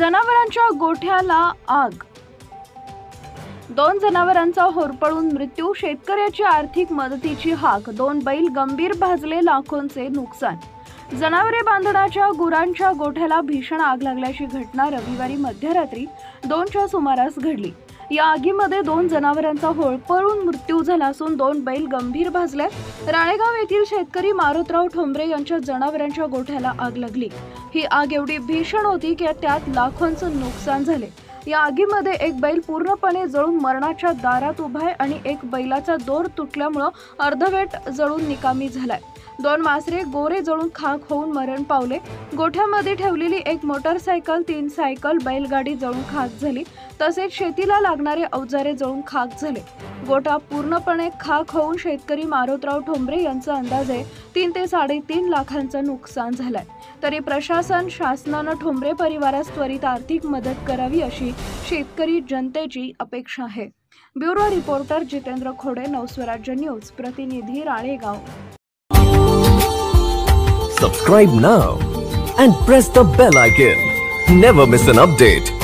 जनावरांच्या गोठ्याला आग, 2 जनावरांचा होरपळून मृत्यू, शेतकऱ्याची आर्थिक मदतीची हाक, 2 बैल गंभीर भाजले, लाखोंचे नुकसान। जनावरे बांधण्याच्या गुरांच्या गोठ्याला भीषण आग लागल्याची घटना रविवारी मध्यरात्री 2च्या सुमारास घडली। या आगीमध्ये 2 जनावरांचा होरपळून मृत्यू झाला असून 2 बैल गंभीर भाजले। राळेगाव येथील शेतकरी मारुतराव ठोंबरे यांच्या जनावरांच्या गोठ्याला आग लागली। ही आग एवढी भीषण होती की त्यात लाखोंचं नुकसान झाले। या आगीमध्ये एक बैल पूर्णपणे जळून मरणाच्या दारात उभा आहे आणि एक बैलाचा दोर तुटल्यामुळे अर्धवेट जळून निकामी झालाय। 2 मासरे गोरे जळून खाक होऊन मरण पावले। गोठ्यामध्ये ठेवलेली एक मोटरसायकल, 3 सायकल, बैलगाडी जळून खाक झाली, तसेच शेतीला लागणारे अवजारे जळून खाक झाले। गोठा पूर्णपणे खाक होऊन शेतकरी मारुतराव ठोंबरे यांचा अंदाजे 3 ते 3.5 लाखांचं नुकसान झालंय। तरी प्रशासन, शासनानं ठोंबरे परिवारास त्वरित आर्थिक मदत करावी अशी शेतकरी जनतेची अपेक्षा आहे। Bureau reporter Jitendra Khode, Navswarajya news, प्रतिनिधी Ralegaon. Subscribe now and press the bell icon. Never miss an update.